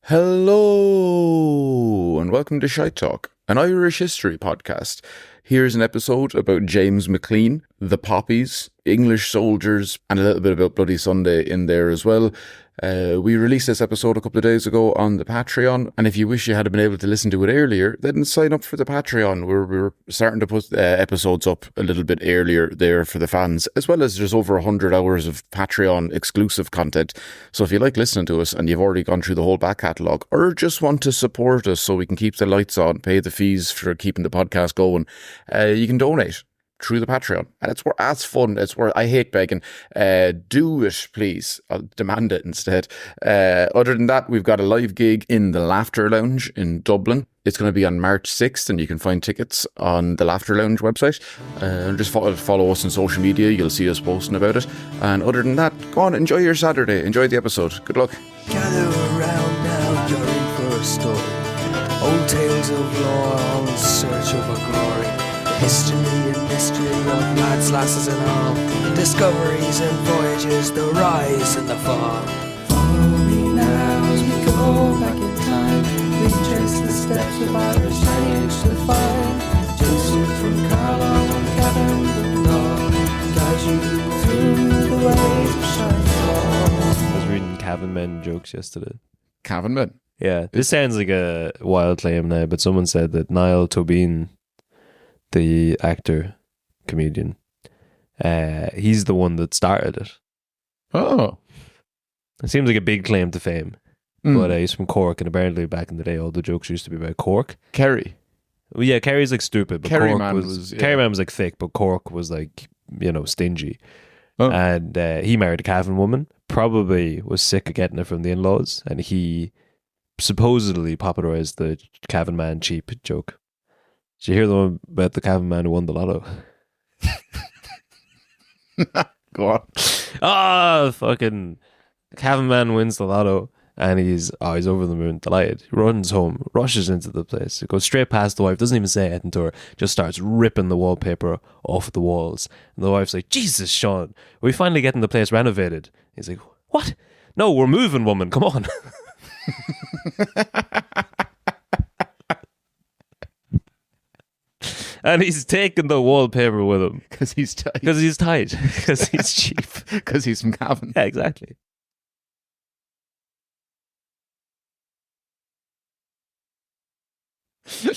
Hello, and welcome to Shite Talk, an Irish history podcast. Here's an episode about James McClean, the Poppies, English soldiers, and a little bit about Bloody Sunday in there as well. We released this episode a couple of days ago on the Patreon, and if you wish you had been able to listen to it earlier, then sign up for the Patreon. We're starting to put episodes up a little bit earlier there for the fans, as well as there's over 100 hours of Patreon exclusive content. So if you like listening to us and you've already gone through the whole back catalogue, or just want to support us so we can keep the lights on, pay the fees for keeping the podcast going, you can donate through the Patreon, and that's fun. It's where I hate begging. Do it, please. I'll demand it instead. Other than that, we've got a live gig in the Laughter Lounge in Dublin. It's going to be on March 6th, and you can find tickets on the Laughter Lounge website. Just follow us on social media. You'll see us posting about it. And other than that, go on, enjoy your Saturday. Enjoy the episode. Good luck. Gather around now, you're in for a story. Old tales of lore, all in search of a glory. History and mystery of lads, lasses and all. Discoveries and voyages, the rise and the fall. Follow me now as we go back in time. We trace the steps of Irish lineage to find Joseph from Carlisle and Kevin the dog. Guide you through the ways of Shite Talk. I was reading Cavan Men jokes yesterday. Cavan Men? Yeah, this sounds like a wild claim now, but someone said that Niall Tobin, the actor, comedian, he's the one that started it. Oh. It seems like a big claim to fame. But he's from Cork, and apparently back in the day all the jokes used to be about Cork. Kerry. Well, yeah, Kerry's like stupid, but Kerry Cork Man was yeah. Kerry Man was like thick, but Cork was like, stingy. Oh. And he married a Cavan woman, probably was sick of getting it from the in-laws, and he supposedly popularised the Cavan Man cheap joke. Did you hear the one about the Cavan man who won the lotto? Go on. Fucking Cavan man wins the lotto, and he's over the moon, delighted. He runs home, rushes into the place, goes straight past the wife, doesn't even say anything to her, just starts ripping the wallpaper off the walls. And the wife's like, Jesus, Sean, we finally getting the place renovated. He's like, what? No, we're moving, woman, come on. And he's taking the wallpaper with him. Because he's tight. Because he's tight. Because he's cheap. Because he's from Cavan. Yeah, exactly. Because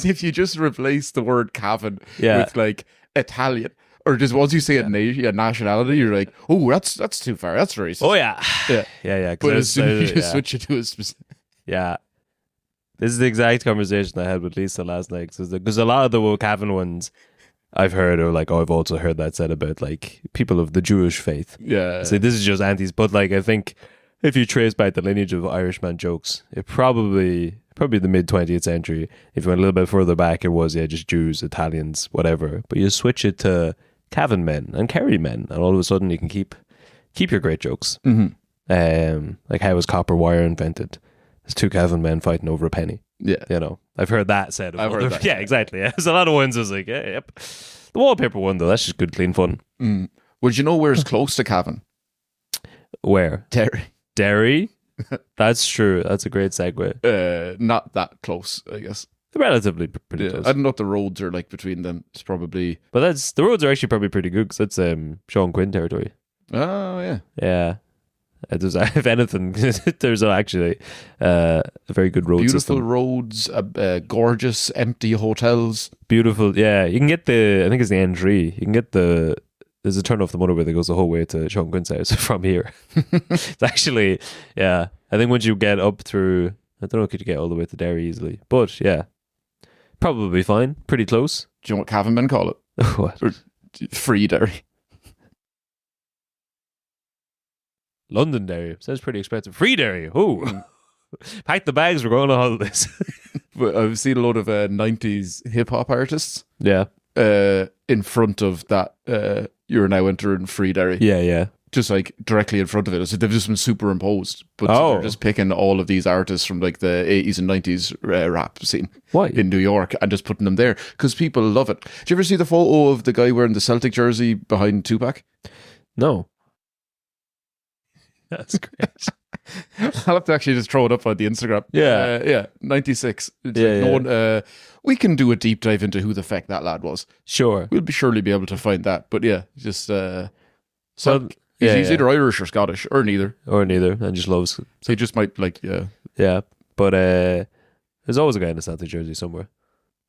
if you just replace the word Cavan with like Italian, or just once you say a nationality, you're like, oh, that's too far. That's racist. Oh yeah, yeah. But as soon as you just switch it to a specific, yeah. This is the exact conversation I had with Lisa last night, because a lot of the Cavan ones I've heard are like, oh, I've also heard that said about like people of the Jewish faith. Yeah. So this is just antis, but like I think if you trace back the lineage of Irishman jokes, it probably the mid 20th century. If you went a little bit further back, it was just Jews, Italians, whatever. But you switch it to Cavan men and Kerry men, and all of a sudden you can keep your great jokes. Mm-hmm. Like how was copper wire invented? There's two Cavan men fighting over a penny. Yeah. I've heard that said. I've heard that. Yeah, exactly. Yeah. There's a lot of ones I was like, yeah, yep. The wallpaper one, though, that's just good, clean fun. Would you know where's close to Cavan? Where? Derry. Derry? That's true. That's a great segue. Not that close, I guess. Relatively pretty close. I don't know what the roads are like between them. It's probably... But the roads are actually probably pretty good, because that's Sean Quinn territory. Oh, yeah. Yeah. There's, if anything, there's actually a very good road Beautiful system. roads, gorgeous empty hotels. Beautiful, yeah. You can get I think it's the N3. You can get there's a turn off the motorway that goes the whole way to Sean Quinn's house from here. It's actually, yeah. I think once you get up through, I don't know, could you get all the way to Derry easily? But yeah, probably fine. Pretty close. Do you know what Cavan men call it? What? Or free Derry. Londonderry. Sounds pretty expensive. Freederry. Oh, pack the bags. We're going on holidays. But I've seen a lot of 90s hip hop artists. Yeah. In front of that, you're now entering free Derry. Yeah, yeah. Just like directly in front of it. So they've just been superimposed. But so they're just picking all of these artists from like the 80s and 90s rap scene in New York and just putting them there because people love it. Did you ever see the photo of the guy wearing the Celtic jersey behind Tupac? No. That's great. I'll have to actually just throw it up on the Instagram. Yeah. 96. It's Yeah, like yeah. no one, we can do a deep dive into who the feck that lad was. Sure. We'll surely be able to find that. But yeah, just So, he's either Irish or Scottish or neither. or neither, and just loves. So he just might like Yeah, but there's always a guy in a Celtic jersey somewhere.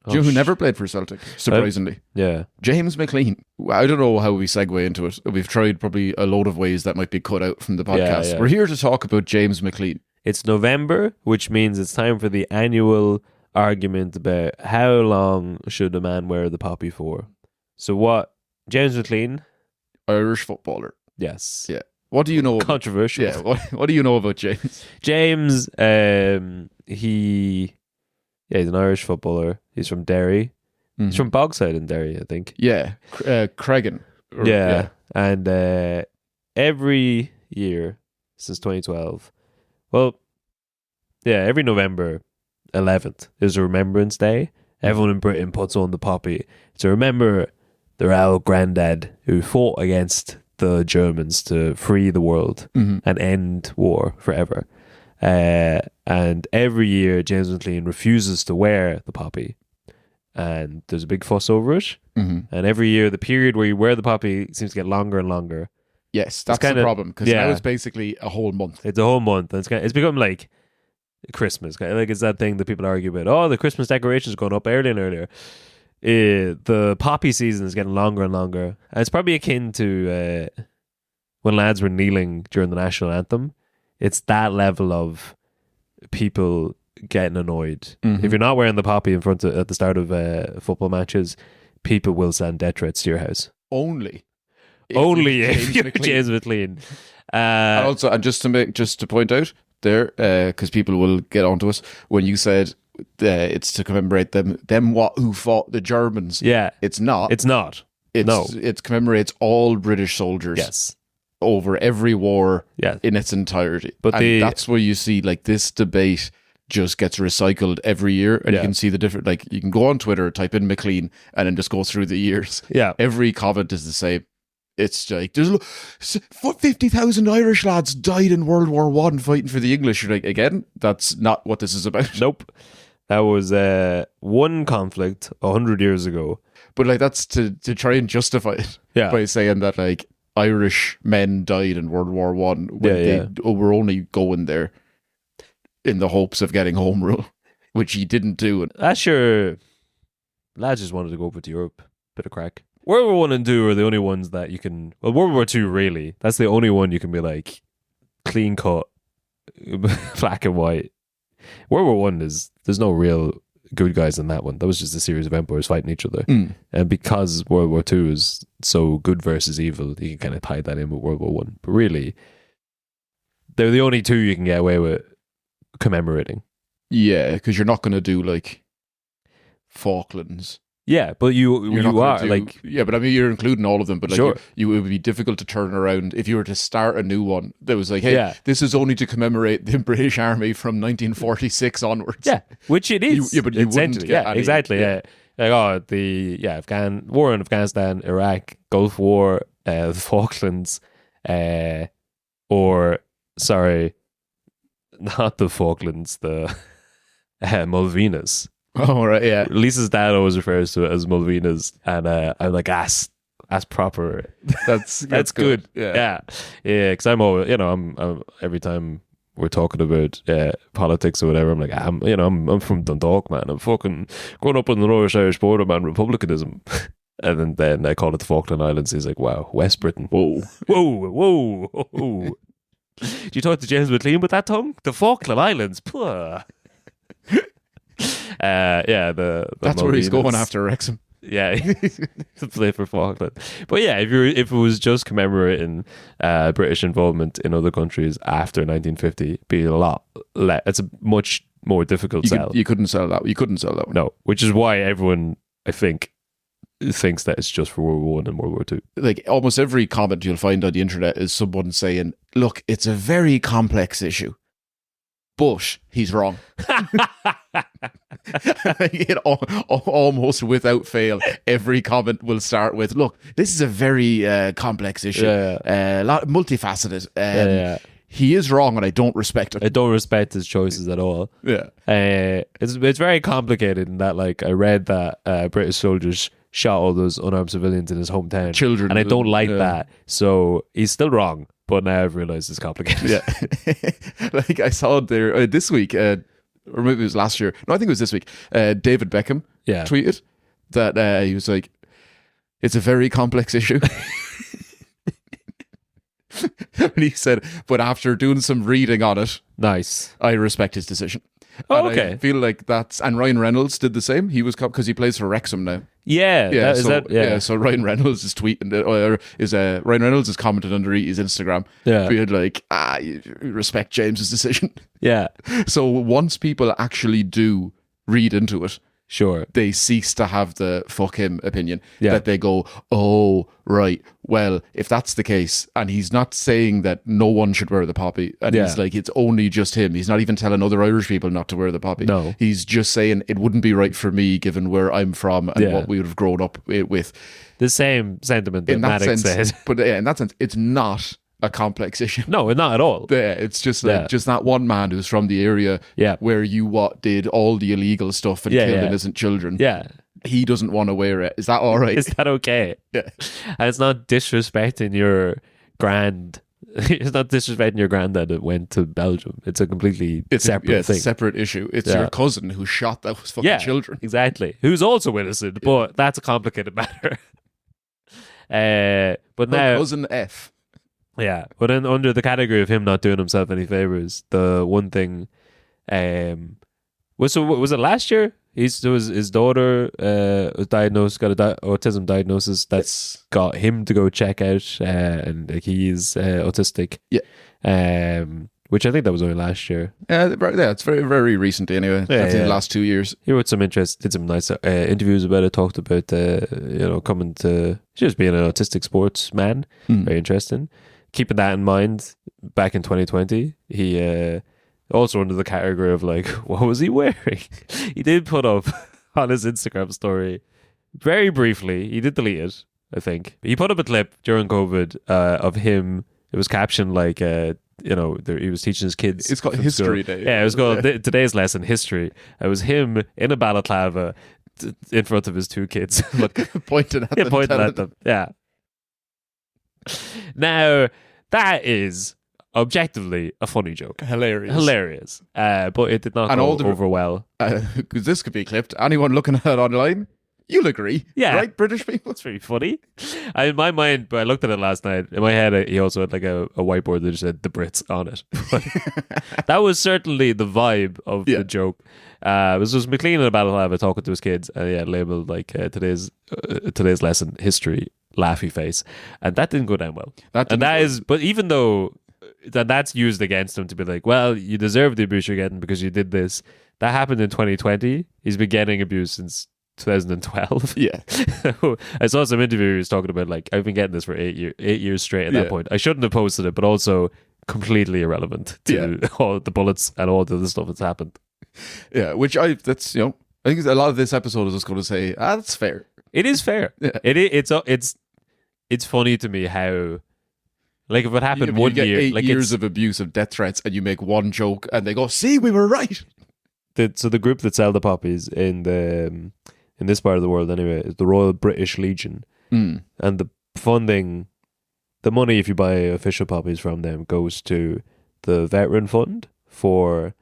Do you know who never played for Celtic? Surprisingly, Yeah. James McClean. I don't know how we segue into it. We've tried probably a load of ways that might be cut out from the podcast. Yeah. We're here to talk about James McClean. It's November, which means it's time for the annual argument about how long should a man wear the poppy for. So what? James McClean? Irish footballer. Yes. Yeah. What do you know? Controversial. Yeah. What do you know about James? James, he's an Irish footballer. He's from Derry. Mm-hmm. He's from Bogside in Derry, I think. Yeah. Cregan. Yeah. And every year since 2012, every November 11th is a Remembrance Day. Everyone in Britain puts on the poppy to remember their old granddad who fought against the Germans to free the world and end war forever. And every year James McClean refuses to wear the poppy, and there's a big fuss over it. And every year the period where you wear the poppy seems to get longer and longer. Yes, that's kinda- the problem, because yeah. now it's basically a whole month. It's a whole month, and it's become like Christmas. Like it's that thing that people argue about. Oh, the Christmas decorations are going up earlier and earlier. The poppy season is getting longer and longer, and it's probably akin to when lads were kneeling during the national anthem. It's that level of people getting annoyed. If you're not wearing the poppy in front at the start of football matches, people will send death threats to your house. Only If you're McClean. James McClean. And also, and just to point out there, because people will get onto us, when you said it's to commemorate them who fought the Germans. Yeah, It's not. it's not. It commemorates all British soldiers. Yes. Over every war Yeah. in its entirety. But that's where you see like this debate just gets recycled every year, and you can see the different, like you can go on Twitter, type in McClean, and then just go through the years. Yeah. Every comment is the same. It's like there's 50,000 Irish lads died in World War One fighting for the English. You're like, again, that's not what this is about. Nope. That was one conflict 100 years ago. But like that's to try and justify it by saying that like Irish men died in World War One when they were only going there in the hopes of getting home rule, which he didn't do. That's your lads just wanted to go over to Europe. Bit of crack. World War 1 and 2 are the only ones that you can. Well, World War 2 really. That's the only one you can be like clean cut, black and white. World War 1 there's no real good guys in that one. That was just a series of empires fighting each other. And because World War 2 is so good versus evil, you can kind of tie that in with World War 1. But really, they're the only two you can get away with commemorating. Yeah, because you're not going to do like Falklands. Yeah, but you are like, yeah, but I mean you're including all of them. But like Sure. it would be difficult to turn around if you were to start a new one that was like, hey, this is only to commemorate the British Army from 1946 onwards. yeah, which it is. But you wouldn't get any, exactly. yeah. Yeah. Like war in Afghanistan, Iraq, Gulf War, the Falklands, or sorry, not the Falklands, the Malvinas. Oh right, yeah. Lisa's dad always refers to it as Malvinas, and I'm like, that's proper. That's good. Yeah. Because I'm always, I'm every time we're talking about politics or whatever, I'm like, I'm from Dundalk, man. I'm fucking growing up on the Irish border, man. Republicanism. And then I call it the Falkland Islands. He's like, wow, West Britain. Whoa. Did you talk to James McClean with that tongue? The Falkland Islands. Puh. The That's where he's Malvinas. going after Wrexham. Yeah, to play for Falkland. But yeah, if it was just commemorating British involvement in other countries after 1950, it'd be a lot. It's a much more difficult sell. You couldn't sell that. You couldn't sell that one. No, which is why everyone, I think, thinks that it's just for World War One and World War Two. Like almost every comment you'll find on the internet is someone saying, "Look, it's a very complex issue." But he's wrong. Almost without fail, every comment will start with, look, this is a very complex issue. Multifaceted. he is wrong and I don't respect it. I don't respect his choices at all. Yeah. It's very complicated in that, like, I read that British soldiers shot all those unarmed civilians in his hometown. Children. And I don't like that. So he's still wrong. But now I've realised it's complicated. Yeah. Like I saw there this week, or maybe it was last year. No, I think it was this week. David Beckham tweeted that he was like, it's a very complex issue. And he said, but after doing some reading on it, Nice. I respect his decision. Oh, And okay. I feel like and Ryan Reynolds did the same. He was because he plays for Wrexham now. Yeah. So Ryan Reynolds is tweeting, Ryan Reynolds is commented under his Instagram. Yeah. Being like, you respect James's decision. Yeah. So once people actually do read into it, Sure. they cease to have the fuck him opinion. Yeah. That they go, oh, right, well, if that's the case, and he's not saying that no one should wear the poppy, and he's like, it's only just him. He's not even telling other Irish people not to wear the poppy. No. He's just saying it wouldn't be right for me given where I'm from and what we would have grown up with. The same sentiment that In that Maddox sense, said. but in that sense, it's not a complex issue. No, not at all. Yeah, it's just like just that one man who's from the area where you did all the illegal stuff and killed innocent children. Yeah. He doesn't want to wear it. Is that all right? Is that okay? Yeah. And it's not disrespecting your grand. It's not disrespecting your granddad that went to Belgium. It's a completely separate thing. It's a separate issue. It's your cousin who shot those fucking children. Exactly. Who's also innocent, but that's a complicated matter. But now, cousin F. Yeah, but then under the category of him not doing himself any favors, the one thing, was it last year? His daughter was diagnosed, got a autism diagnosis that's got him to go check out, and like, he's autistic. Yeah. Which I think that was only last year. Yeah, it's very, very recent anyway. That's in the last 2 years. He wrote some interest, did some nice interviews about it, talked about, coming to just being an autistic sportsman. Very interesting. Keeping that in mind, back in 2020, he also under the category of like, what was he wearing? He did put up on his Instagram story, very briefly, he did delete it, I think. He put up a clip during COVID of him. It was captioned like, he was teaching his kids. It's called History Day. Yeah, it was called Today's Lesson, History. It was him in a balaclava in front of his two kids. Pointing at them. Yeah. Now, that is objectively a funny joke. Hilarious. But it did not go over well. Because this could be clipped. Anyone looking at it online, you'll agree. Yeah. Right, British people? It's very funny. In my mind, but I looked at it last night, in my head, he also had like a whiteboard that just said the Brits on it. That was certainly the vibe of the joke. It was just McClean in a balaclava talking to his kids, and labelled like today's lesson, history, laughy face. And that didn't go down well. But even though that's used against him to be like, well, you deserve the abuse you're getting because you did this. That happened in 2020. He's been getting abuse since 2012. Yeah. I saw some interview he was talking about like, I've been getting this for 8 years straight at that point. I shouldn't have posted it, but also completely irrelevant to all the bullets and all the other stuff that's happened. Yeah, which I think a lot of this episode is just going to say, that's fair. It is fair. Yeah. It's funny to me how, like, if it happened one year, 8 like years of abuse, of death threats, and you make one joke, and they go, "See, we were right." So the group that sell the poppies in this part of the world, anyway, is the Royal British Legion, and the funding, the money if you buy official poppies from them goes to the Veteran Fund for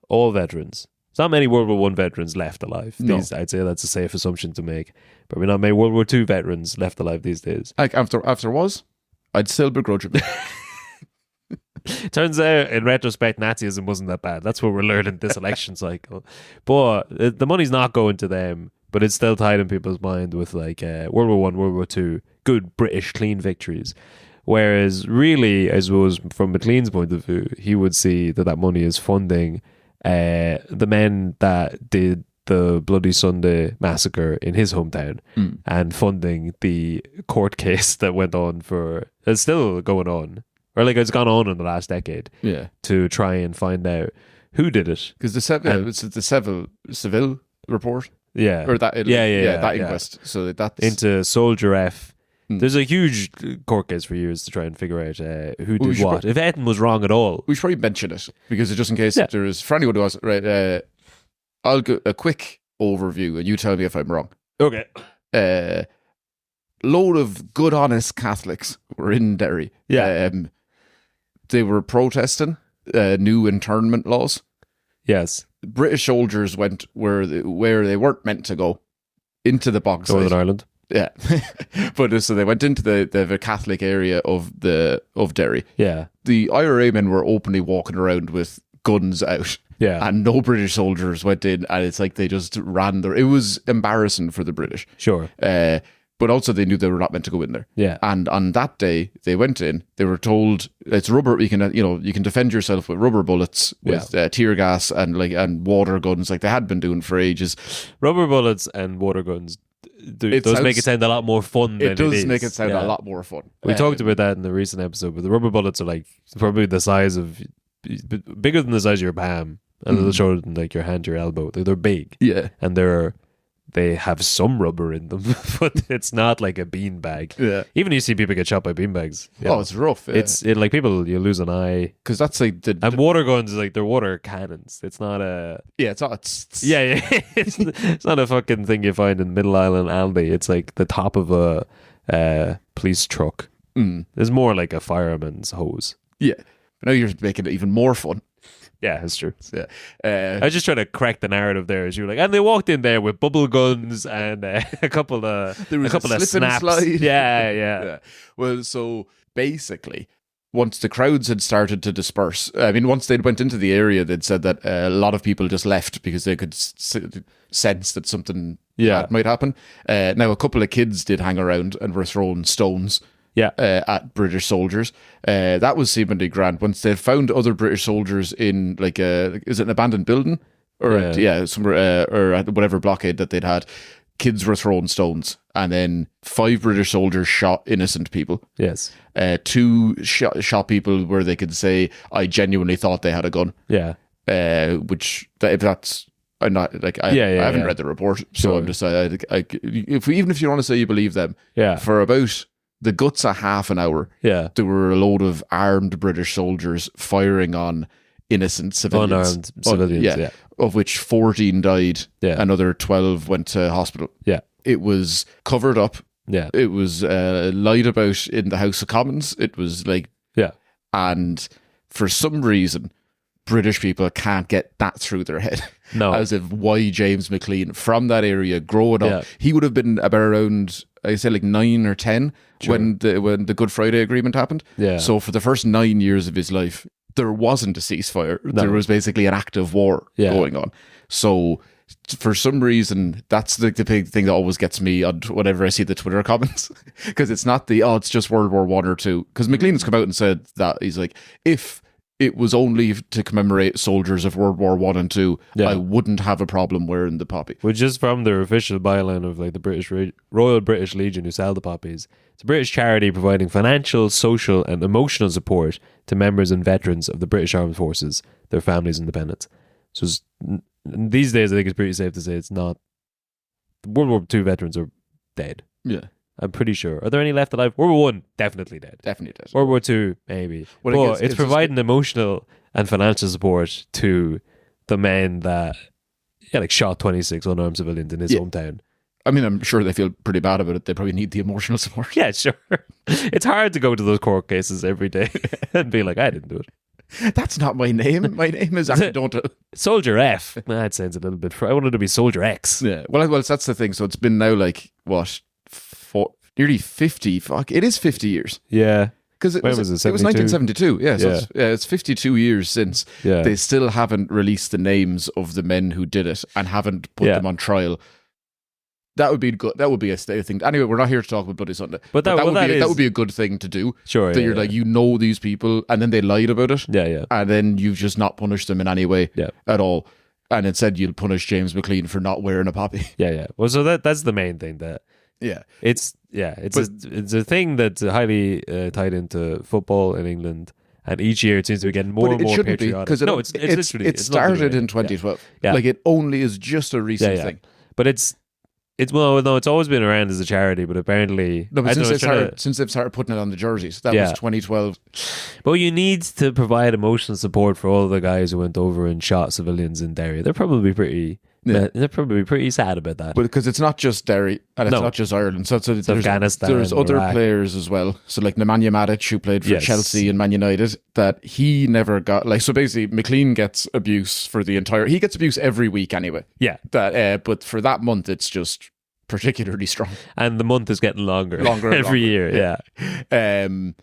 all veterans. There's not many World War I veterans left alive. No. I'd say that's a safe assumption to make. But we're not many World War II veterans left alive these days. Like after was, I'd still begrudge him. Turns out, in retrospect, Nazism wasn't that bad. That's what we're learning this election cycle. But the money's not going to them, but it's still tied in people's mind with like World War I, World War II, good British clean victories. Whereas really, I suppose, from McClean's point of view, he would see that money is funding the men that did the Bloody Sunday massacre in his hometown and funding the court case that went on it's still going on, or like it's gone on in the last decade to try and find out who did it. Because the Seville report. Yeah. Or that inquest. Yeah. So that's into Soldier F There's a huge court case for years to try and figure out who We did should what. If Eton was wrong at all. We should probably mention it because just in case Yeah. there is, for anyone who was right, I'll go a quick overview and you tell me if I'm wrong. Okay. Load of good, honest Catholics were in Derry. Yeah. They were protesting new internment laws. Yes. British soldiers went where they weren't meant to go, into the box. Northern Ireland. Yeah, but so they went into the Catholic area of Derry. Yeah. The IRA men were openly walking around with guns out. Yeah. And no British soldiers went in, and it's like they just ran there. It was embarrassing for the British. Sure. But also they knew they were not meant to go in there. Yeah. And on that day, they went in. They were told it's rubber. You can defend yourself with rubber bullets, with tear gas and water guns, like they had been doing for ages. Rubber bullets and water guns does make it sound a lot more fun than it does it is. make it sound a lot more fun. We talked about that in the recent episode, but the rubber bullets are like probably the size of bigger than the size of your palm, and they'll show it in like your hand to your elbow. They're big, Yeah. and they have some rubber in them, but it's not like a bean bag. Yeah. Even you see people get shot by bean bags. Oh, it's rough. Yeah. It's like people, you lose an eye. because that's like And water guns, like they're water cannons. It's not a it's not. It's, yeah. It's not a fucking thing you find in Middle Island Aldi. It's like the top of a police truck. It's more like a fireman's hose. yeah. But now you're making it even more fun. Yeah, it's true. Yeah. I was just trying to crack the narrative there as you were like, and they walked in there with bubble guns and a couple of There was a of slip and snaps. slide. Yeah. Well, so basically, once the crowds had started to disperse, I mean, once they'd went into the area, they'd said that a lot of people just left because they could sense that something bad might happen. Now, a couple of kids did hang around and were throwing stones. Yeah. At British soldiers. That was seemingly grand. Once they found other British soldiers in is it an abandoned building? Or somewhere, or at whatever blockade that they'd had, kids were throwing stones. And then 5 British soldiers shot innocent people. Yes. 2 shot people where they could say, I genuinely thought they had a gun. Yeah. Which, if that's... I'm not like I haven't read the report, so I'm just even if you want to say you believe them, for about the guts of half an hour, there were a load of armed British soldiers firing on innocent civilians. Unarmed civilians, of which 14 died, another 12 went to hospital. Yeah. It was covered up. Yeah. It was lied about in the House of Commons. It was like, and for some reason, British people can't get that through their head. No. As if why James McClean from that area growing up, he would have been about around, I say like 9 or 10 when the Good Friday Agreement happened. Yeah. So for the first 9 years of his life, there wasn't a ceasefire. No. There was basically an active war going on. So for some reason, that's the big thing that always gets me on whenever I see the Twitter comments, because it's not it's just World War I or II. Because McClean has come out and said that he's like, if it was only to commemorate soldiers of World War I and II, I wouldn't have a problem wearing the poppy. Which is from their official byline of like the British Royal British Legion, who sell the poppies. It's a British charity providing financial, social and emotional support to members and veterans of the British Armed Forces, their families and dependents. So these days I think it's pretty safe to say it's not... World War II veterans are dead. Yeah. I'm pretty sure. Are there any left alive? World War I, definitely dead. Definitely dead. World War II, maybe. But it's providing emotional and financial support to the men that shot 26 unarmed civilians in his hometown. I mean, I'm sure they feel pretty bad about it. They probably need the emotional support. Yeah, sure. It's hard to go to those court cases every day and be like, I didn't do it. That's not my name. My name is Accidental. Soldier F. That sounds a little bit... I wanted to be Soldier X. Yeah. Well, that's the thing. So it's been now nearly 50. Fuck, it is 50 years. Yeah. Because it was 1972. Yeah, so it's 52 years since. They still haven't released the names of the men who did it and haven't put them on trial. That would be good. That would be a thing. Anyway, we're not here to talk about Bloody Sunday. But that would be a good thing to do. Sure. That you're like, these people, and then they lied about it. Yeah. And then you've just not punished them in any way at all. And instead you'll punish James McClean for not wearing a poppy. Yeah. Well, so that's the main thing. It's a thing that's highly tied into football in England, and each year it seems to be getting more and more patriotic. Because it started in 2012. Yeah. Like it only is just a recent thing. But it's It's always been around as a charity, but apparently, No, but I don't know, since they've started putting it on the jerseys, that Yeah. was 2012. But you need to provide emotional support for all the guys who went over and shot civilians in Derry. They're probably pretty sad about that. But because it's not just Derry and it's No. not just Ireland, so there's Afghanistan, there's other Iraq. players as well. So like Nemanja Matic, who played for Yes. Chelsea and Man United, that he never got like. So basically, McLean gets abuse for the entire. He gets abuse every week anyway. Yeah, That but for that month, it's just particularly strong. and the month is getting longer And every longer, year. Yeah. And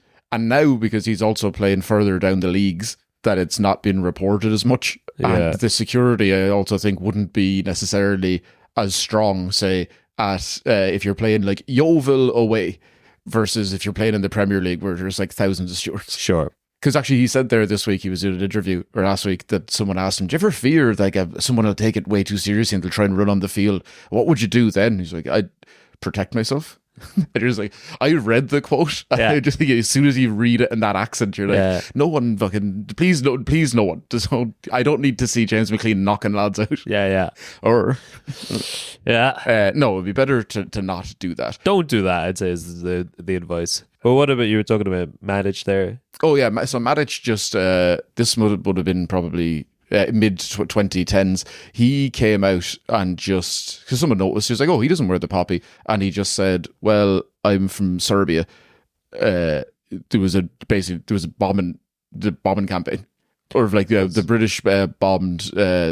now because he's also playing further down the leagues, that it's not been reported as much. Yeah. And the security, I also think, wouldn't be necessarily as strong, say, at if you're playing like Yeovil away versus if you're playing in the Premier League where there's like thousands of stewards. Sure. Because actually he said there this week, he was doing an interview, or last week, that someone asked him, do you ever fear like someone will take it way too seriously and they'll try and run on the field? What would you do then? He's like, I'd protect myself. And just like, I read the quote. Yeah. I just think as soon as you read it in that accent, you're like, Yeah. no one fucking, please no one. I don't need to see James McClean knocking lads out. Yeah. Or, No, it would be better to not do that. don't do that. I'd say is the advice. But what about you were talking about Matic there? Oh yeah, so Matic just, this would have been probably mid 2010s. He came out and just, because someone noticed, he was like, oh, he doesn't wear the poppy. And he just said, well, I'm from Serbia. There was a bombing campaign. Or like the British bombed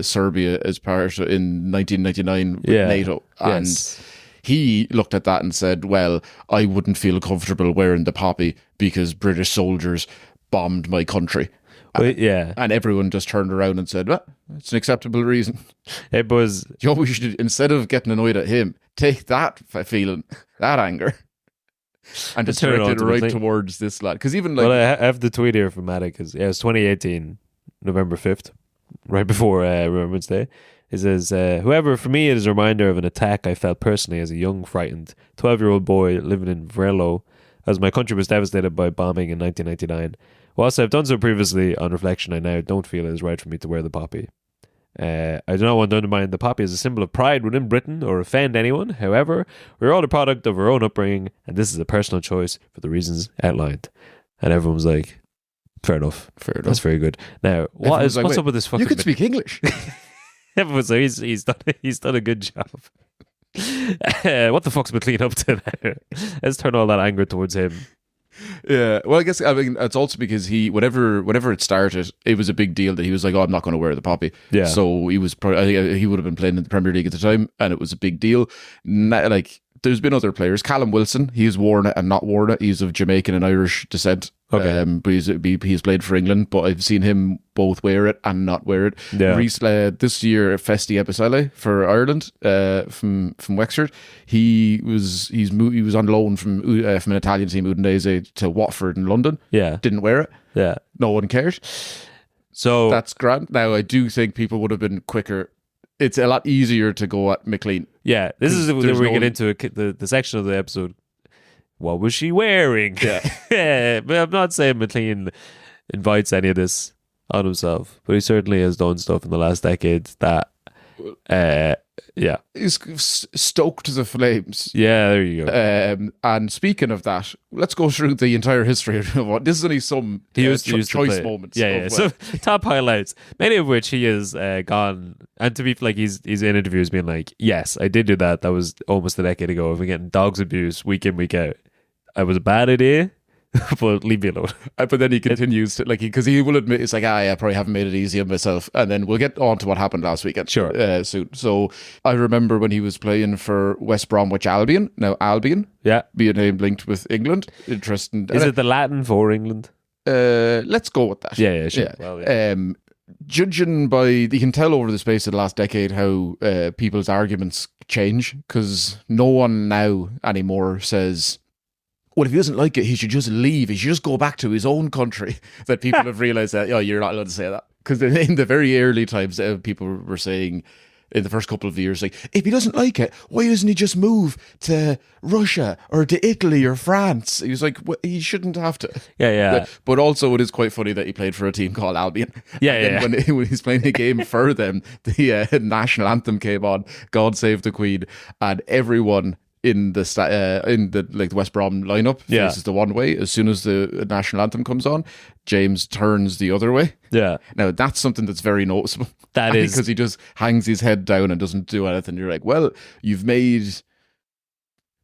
Serbia as part in 1999 with NATO. And Yes. he looked at that and said, well, I wouldn't feel comfortable wearing the poppy because British soldiers bombed my country. Well, yeah. And everyone just turned around and said, well, it's an acceptable reason. It was You know, we should, instead of getting annoyed at him, take that feeling, that anger, and just turn it direct on it to right McLean. towards this lad. Because even like, well, I have the tweet here from Matic. It was 2018, November 5th, right before Remembrance Day. It says, whoever, for me, it is a reminder of an attack I felt personally as a young, frightened 12-year-old boy living in Vrelo, as my country was devastated by bombing in 1999. Whilst I've done so previously, on reflection, I now don't feel it is right for me to wear the poppy. I do not want to undermine the poppy as a symbol of pride within Britain or offend anyone. However, we're all a product of our own upbringing, and this is a personal choice for the reasons outlined. And everyone was like, fair enough. That's very good. Now, everyone's like, what's wait, up with this fucking... you can speak English. Everyone's like, he's done a good job. What the fuck's McLean up to now? Let's turn all that anger towards him. Yeah, well, I mean, it's also because whenever it started, it was a big deal that he was like, "Oh, I'm not going to wear the poppy." Yeah. So he was, I think he would have been playing in the Premier League at the time, and it was a big deal. Like, there's been other players. Callum Wilson, he's worn it and not worn it. He's of Jamaican and Irish descent. Okay. But he's played for England, but I've seen him both wear it and not wear it. Yeah. This year, Festi Episele for Ireland, from Wexford, he was on loan from an Italian team, Udinese, to Watford in London. Yeah. Didn't wear it. Yeah. No one cared. So That's grand. Now, I do think people would have been quicker. It's a lot easier to go at McLean. yeah, this is where There's we no- get into the section of the episode. What was she wearing? Yeah. But I'm not saying McLean invites any of this on himself, but he certainly has done stuff in the last decade that, yeah. He's stoked the flames. Yeah, there you go. And speaking of that, let's go through the entire history of what this is only some He used to choice play. moments. Yeah, of, yeah. So top highlights, many of which he has gone, and to be like, he's in interviews being like, yes, I did do that. That was almost a decade ago. I've been getting dogs abuse week in, week out. It was a bad idea, but leave me alone. But then he continues to because he will admit it's like, I probably haven't made it easy on myself. And then we'll get on to what happened last weekend. Sure. Soon. So I remember when he was playing for West Bromwich Albion. Now Albion, Yeah. be a name linked with England. Interesting. Is it the Latin for England? Let's go with that. Yeah, sure. Yeah. Well, yeah. Judging by, you can tell over the space of the last decade how people's arguments change, because no one now anymore says, well, if he doesn't like it, he should just leave. He should just go back to his own country. That people have realised that, you're not allowed to say that. Because in the very early times, people were saying in the first couple of years, like, if he doesn't like it, why doesn't he just move to Russia or to Italy or France? He was like, well, he shouldn't have to. Yeah. But also, it is quite funny that he played for a team called Albion. Yeah, And then when he's playing a game for them, the national anthem came on, "God Save the Queen," and everyone in the like the West Brom lineup faces the one way. As soon as the national anthem comes on, James turns the other way. Yeah. Now that's something that's very noticeable. That is, because he just hangs his head down and doesn't do anything. You're like, well, you've made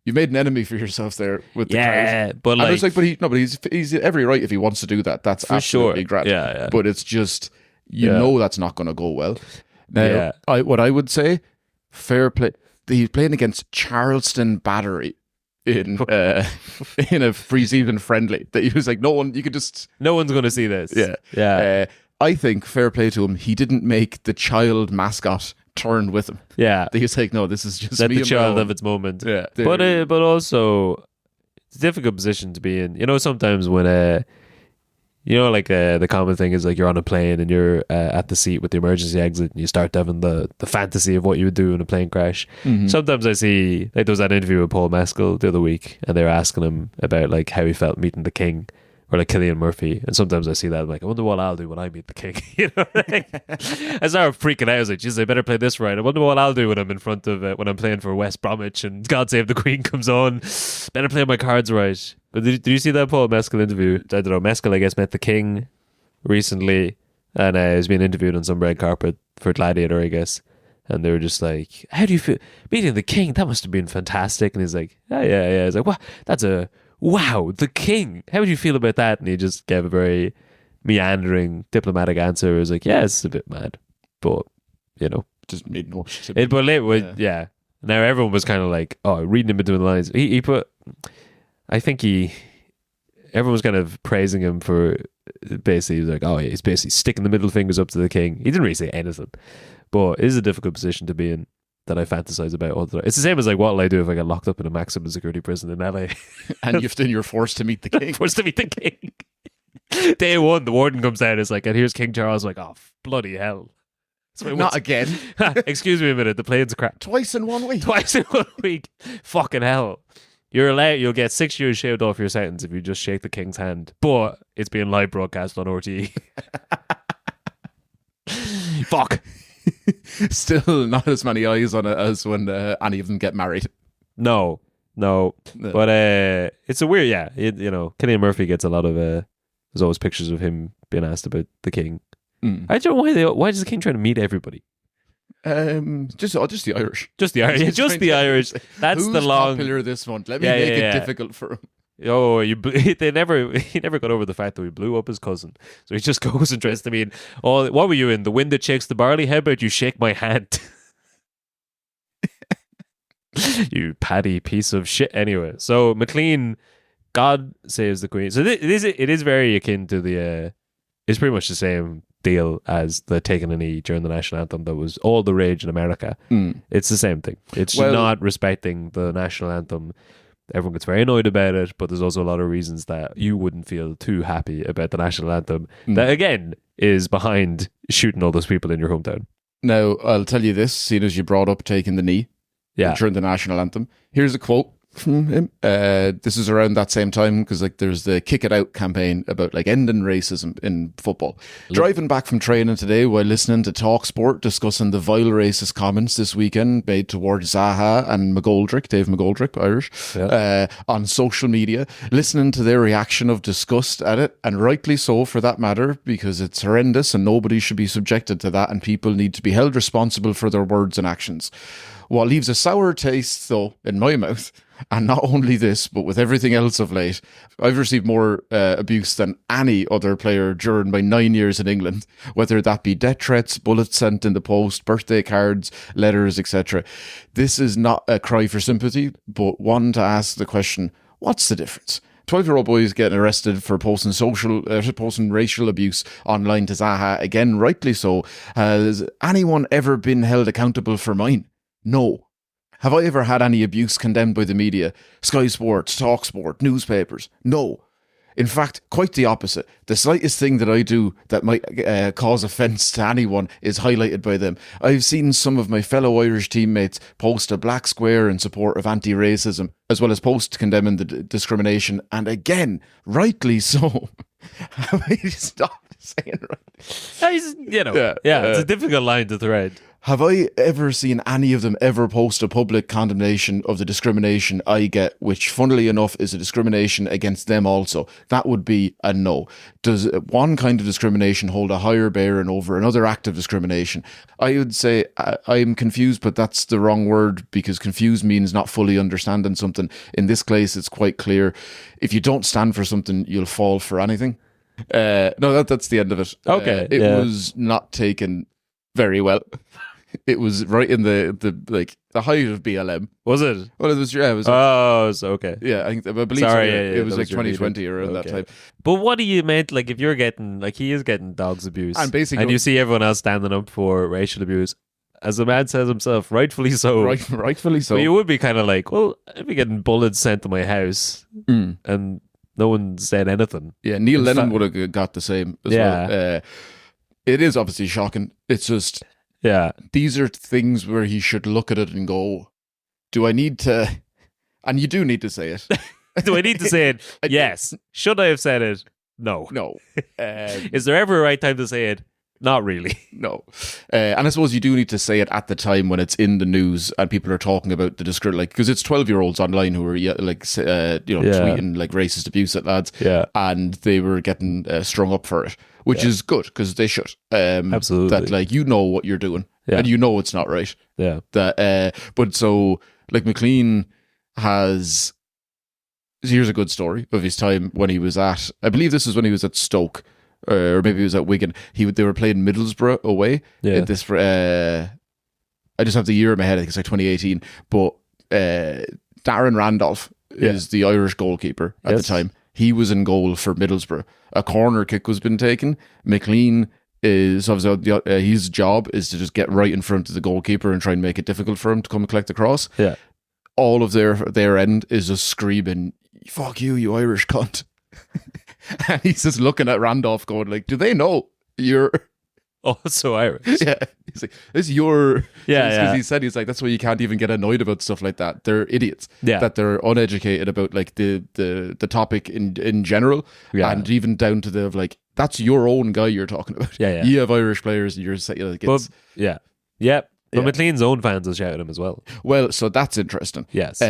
an enemy for yourself there with the crowd. But like, and it's like, but he's every right if he wants to do that. That's for absolutely sure. great. Yeah. But it's just know that's not going to go well. Now, what I would say, fair play. He's playing against Charleston Battery in a pre-season friendly. That he was like, no one's going to see this. Yeah. I think fair play to him. He didn't make the child mascot turn with him. Yeah. He was like, no, this is just let me the and child my have its moment. Yeah. But also, it's a difficult position to be in. You know, sometimes when like the common thing is like you're on a plane and you're at the seat with the emergency exit and you start having the fantasy of what you would do in a plane crash. Mm-hmm. Sometimes I see, like, there was that interview with Paul Mescal the other week and they were asking him about like how he felt meeting the King or like Cillian Murphy, and sometimes I see that I'm like, I wonder what I'll do when I meet the King. You know, like, I started freaking out. I was like, Jesus, I better play this right. I wonder what I'll do when I'm in front of when I'm playing for West Bromwich and God Save the Queen comes on. Better play my cards right. But did you see that Paul Mescal interview? I don't know. Mescal, I guess, met the King recently, and he's been interviewed on some red carpet for Gladiator, I guess. And they were just like, "How do you feel meeting the King? That must have been fantastic." And he's like, "Yeah." He's like, "What? Wow, the King. How would you feel about that?" And he just gave a very meandering, diplomatic answer. He was like, "Yeah, it's a bit mad, but you know, just made no shit." Yeah. Now everyone was kind of like, reading in between the lines. He put. I think everyone was kind of praising him for basically, he was like, he's basically sticking the middle fingers up to the King. He didn't really say anything, but it is a difficult position to be in that I fantasize about all the time. It's the same as like, what'll I do if I get locked up in a maximum security prison in LA? And you're forced to meet the King. Forced to meet the King. Day one, the warden comes out and is like, and here's King Charles. I'm like, oh, bloody hell. Not again. Excuse me a minute, the plane's crashed. Twice in 1 week. Fucking hell. You'll get 6 years shaved off your sentence if you just shake the King's hand. But it's being live broadcast on RTE. Fuck. Still not as many eyes on it as when any of them get married. No. But it's a weird, Cillian Murphy gets a lot of, there's always pictures of him being asked about the King. I don't know why does the King try to meet everybody? Just the Irish. Just the Irish. Just the Irish. That's Who's the long. popular this month? Let me make it difficult for him. Oh, he never got over the fact that we blew up his cousin. So he just goes and tries to meet. Oh, what were you in? The wind that shakes the barley? How about you shake my hand? You paddy piece of shit. Anyway, so McClean, God saves the Queen. So it is very akin to the. It's pretty much the same deal as the taking a knee during the national anthem that was all the rage in America. It's the same thing. It's not respecting the national anthem. Everyone gets very annoyed about it, but there's also a lot of reasons that you wouldn't feel too happy about the national anthem. That again is behind shooting all those people in your hometown. Now, I'll tell you this, seeing as you brought up taking the knee during the national anthem. Here's a quote from him. This is around that same time because like there's the Kick It Out campaign about like ending racism in football. Driving back from training today while listening to Talk Sport discussing the vile racist comments this weekend made towards Zaha and Dave McGoldrick, Irish, on social media, listening to their reaction of disgust at it, and rightly so for that matter, because it's horrendous and nobody should be subjected to that, and people need to be held responsible for their words and actions. What leaves a sour taste, though, in my mouth, and not only this, but with everything else of late, I've received more abuse than any other player during my 9 years in England, whether that be death threats, bullets sent in the post, birthday cards, letters, etc. This is not a cry for sympathy, but one to ask the question, what's the difference? 12-year-old boys getting arrested for posting racial abuse online to Zaha, again, rightly so. Has anyone ever been held accountable for mine? No. Have I ever had any abuse condemned by the media? Sky Sports, Talk Sport, newspapers? No. In fact, quite the opposite. The slightest thing that I do that might cause offence to anyone is highlighted by them. I've seen some of my fellow Irish teammates post a black square in support of anti-racism, as well as post condemning the discrimination, and again, rightly so. Stop saying right. It's a difficult line to thread. Have I ever seen any of them ever post a public condemnation of the discrimination I get, which funnily enough is a discrimination against them also? That would be a no. Does one kind of discrimination hold a higher bearing over another act of discrimination? I would say I'm confused, but that's the wrong word, because confused means not fully understanding something. In this case, it's quite clear. If you don't stand for something, you'll fall for anything. No, that's the end of it. Okay. It was not taken very well. It was right in the height of BLM. Was it? Well, it was. Yeah, it was. Oh, so okay. Yeah, I believe. Sorry, so, yeah, it was that like was your 2020 around that time. But what do you meant? Like, if you're getting, like, he is getting dogs abuse, And basically- and you see everyone else standing up for racial abuse, as the man says himself, rightfully so. Rightfully so. But you would be kind of like, well, I'd be getting bullets sent to my house, and no one said anything. Yeah, Neil Lennon would have got the same as well. It is obviously shocking. It's just. Yeah. These are things where he should look at it and go, do I need to... And you do need to say it. Do I need to say it? Yes. Should I have said it? No. No. Is there ever a right time to say it? Not really. No. And I suppose you do need to say it at the time when it's in the news and people are talking about the discrimination, like, because it's 12-year-olds online who are tweeting like racist abuse at lads, and they were getting strung up for it, which is good, because they should. Absolutely. That, like, you know what you're doing, and you know it's not right. Yeah. That but so, like, McClean has... Here's a good story of his time when he was at... I believe this is when he was at Stoke, or maybe he was at Wigan. They were playing Middlesbrough away. Yeah. I just have the year in my head. I think it's like 2018. But Darren Randolph is the Irish goalkeeper at the time. He was in goal for Middlesbrough. A corner kick was been taken. McClean is obviously his job is to just get right in front of the goalkeeper and try and make it difficult for him to come and collect the cross. Yeah. All of their end is just screaming, "Fuck you, you Irish cunt." And he's just looking at Randolph going like, do they know you're... Oh, it's so Irish. Yeah. He's like, this is your... Yeah. He said, he's like, that's why you can't even get annoyed about stuff like that. They're idiots. Yeah. That they're uneducated about like the topic in general. Yeah. And even down to the, like, that's your own guy you're talking about. Yeah. You have Irish players and you're like, it's... Yeah. But McLean's own fans will shout at him as well. Well, so that's interesting. Yes.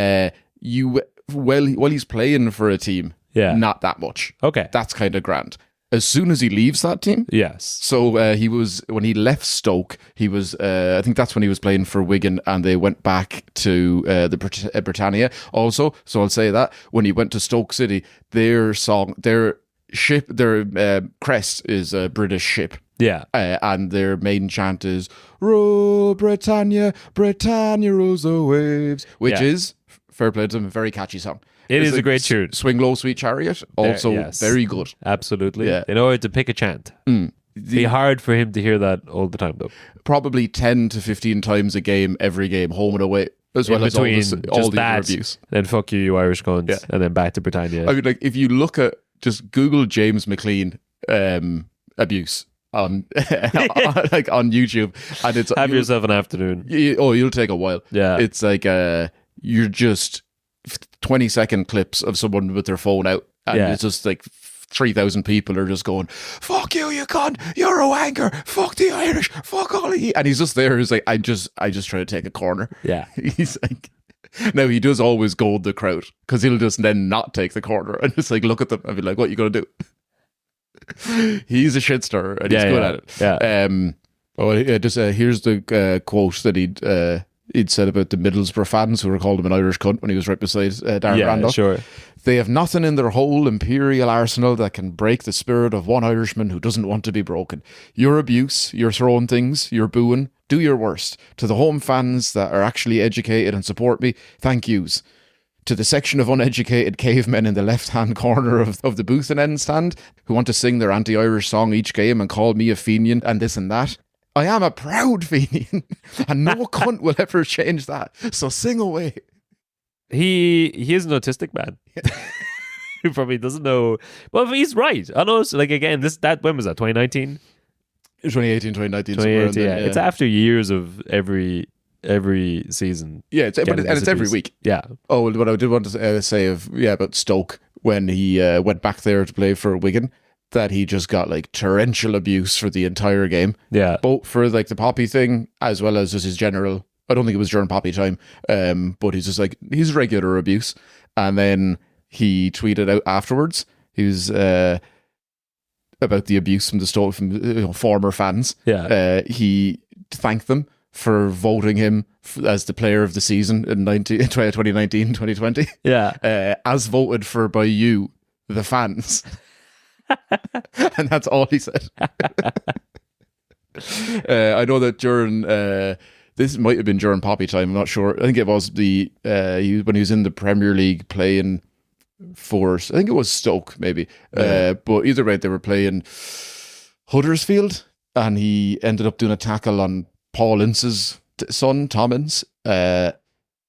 While he's playing for a team, not that much. Okay. That's kind of grand. As soon as he leaves that team, yes. So when he left Stoke, he was I think that's when he was playing for Wigan, and they went back to the Britannia also. So I'll say that when he went to Stoke City, their crest is a British ship. Yeah. And their main chant is "Roll Britannia, Britannia rules the waves," which is, fair play to them, a very catchy song. It is like a great tune. "Swing Low, Sweet Chariot," also very good. Absolutely. Yeah. In order to pick a chant. Be hard for him to hear that all the time, though. Probably 10 to 15 times a game, every game, home and away, as well as all the other abuse. Then "fuck you, you Irish cunts," and then back to Britannia. I mean, like, if you look at, just Google James McClean abuse on on YouTube, and it's have yourself an afternoon. You'll take a while. Yeah, it's like you're just 20-second clips of someone with their phone out, and it's just like 3,000 people are just going, "Fuck you, you cunt! You're a wanker! Fuck the Irish! Fuck all of you!" And he's just there. He's like, I just try to take a corner. Yeah, he's like. Now, he does always goad the crowd, because he'll just then not take the corner and just like look at them and be like, "What are you going to do?" He's a shitstirrer, and he's good at it. Yeah. Here's the quote that he'd said about the Middlesbrough fans who were called him an Irish cunt when he was right beside Darren Randolph. Sure. "They have nothing in their whole imperial arsenal that can break the spirit of one Irishman who doesn't want to be broken. Your abuse, you're throwing things, you're booing. Do your worst. To the home fans that are actually educated and support me, thank yous. To the section of uneducated cavemen in the left-hand corner of the booth and end stand who want to sing their anti-Irish song each game and call me a Fenian and this and that. I am a proud Fenian, and no cunt will ever change that. So sing away." He is an autistic man. He probably doesn't know. Well, he's right. I know. Like again, when was that? 2019. 2018, 2019. 2018. Yeah, it's after years of every season. Yeah, it's every week. Yeah. Oh, what I did want to say about Stoke when he went back there to play for Wigan, that he just got like torrential abuse for the entire game. Yeah. Both for like the Poppy thing as well as just his general. I don't think it was during Poppy time, but he's just like his regular abuse. And then he tweeted out afterwards. He was about the abuse from the Stoke from former fans. Yeah. He thanked them for voting him as the player of the season in 2019-2020. Yeah. As voted for by you, the fans. And that's all he said. I know that during this might have been during Poppy time, I'm not sure. I think it was when he was in the Premier League playing for, I think it was Stoke maybe. But either way, they were playing Huddersfield, and he ended up doing a tackle on Paul Ince's son, Tom Ince, and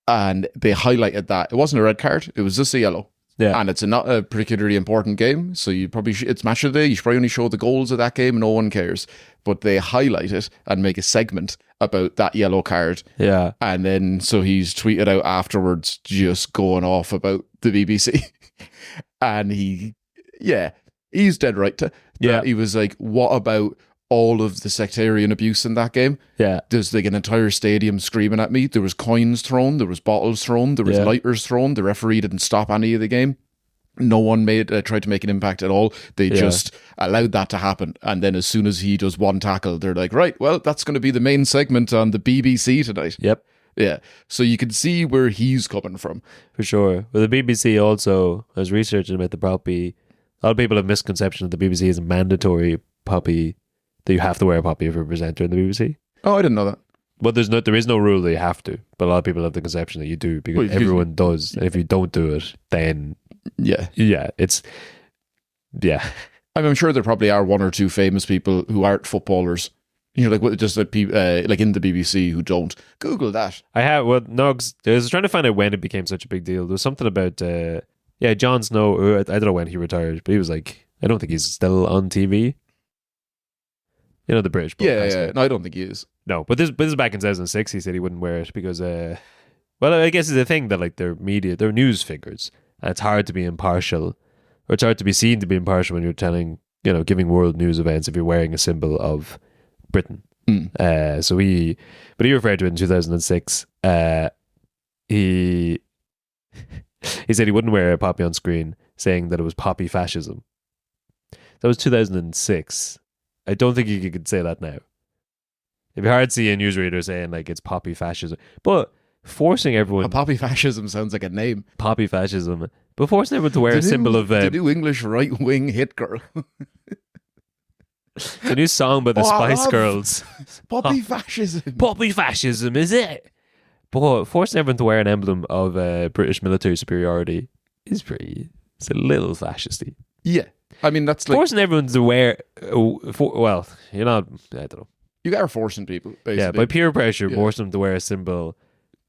they highlighted that. It wasn't a red card, it was just a yellow. Yeah. And it's not a particularly important game, so you probably it's match of the day. You should probably only show the goals of that game. No one cares, but they highlight it and make a segment about that yellow card. Yeah, and then so he's tweeted out afterwards, just going off about the BBC, and he's dead right to. Yeah, he was like, "What about all of the sectarian abuse in that game?" Yeah, there's like an entire stadium screaming at me. There was coins thrown, there was bottles thrown, there was lighters thrown. The referee didn't stop any of the game. No one tried to make an impact at all. They just allowed that to happen. And then as soon as he does one tackle, they're like, right, well, that's going to be the main segment on the BBC tonight. Yep. Yeah. So you can see where he's coming from. For sure. Well, the BBC also, I was researching about the Poppy. A lot of people have misconception that the BBC is a mandatory Poppy, that you have to wear a Poppy if you're a presenter in the BBC. Oh, I didn't know that. Well, there is no rule that you have to, but a lot of people have the conception that you do, because everyone does. And if you don't do it, then I'm sure there probably are one or two famous people who aren't footballers, like just like in the BBC who don't. Google that. I was trying to find out when it became such a big deal. There was something about Jon Snow. I don't know when he retired, but he was like, I don't think he's still on TV. You know, the British broadcaster. Yeah. No, I don't think he is. No, but this is back in 2006. He said he wouldn't wear it because, well, I guess it's a thing that like they're news figures, and it's hard to be impartial, or it's hard to be seen to be impartial when you're giving world news events if you're wearing a symbol of Britain. So he referred to it in 2006. He said he wouldn't wear a poppy on screen, saying that it was poppy fascism. That was 2006. I don't think you could say that now. It'd be hard to see a newsreader saying like it's poppy fascism, but forcing everyone. Poppy fascism sounds like a name. Poppy fascism, but forcing everyone to wear a symbol of the new English right wing hit girl. The new song by the Spice Girls. Poppy fascism. Poppy fascism is it? But forcing everyone to wear an emblem of British military superiority is it's a little fascisty. Yeah. I mean, that's like forcing everyone to wear. Well, you're not. I don't know. You are forcing people, basically. Yeah, by peer pressure, force them to wear a symbol.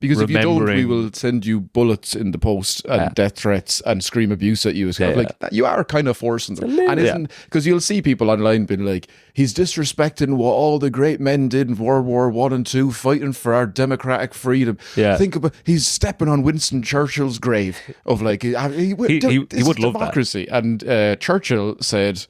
Because if you don't, we will send you bullets in the post and death threats and scream abuse at you. It's kind of like you are kind of forcing them, and isn't because you'll see people online being like, "He's disrespecting what all the great men did in World War I and II, fighting for our democratic freedom." Yeah, think about he's stepping on Winston Churchill's grave of like he would love democracy, and Churchill said.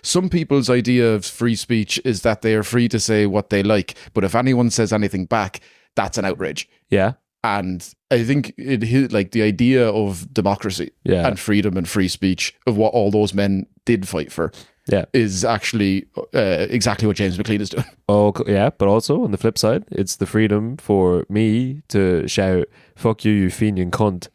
Some people's idea of free speech is that they are free to say what they like, but if anyone says anything back, that's an outrage. Yeah. And I think like the idea of democracy and freedom and free speech of what all those men did fight for is actually exactly what James McClean is doing. Oh, yeah. But also on the flip side, it's the freedom for me to shout, "Fuck you, you Fenian cunt."